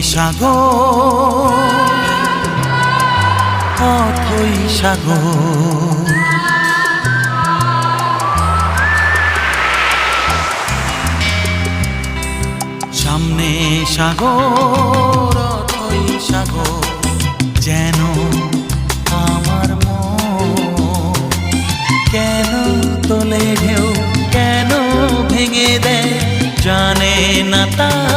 সাগর, অথই সাগর। সামনে সাগর, অথই সাগর, যেন আমার মন। কেন তোলে ঢেউ, কেন ভেঙে দেয়, জানে না তা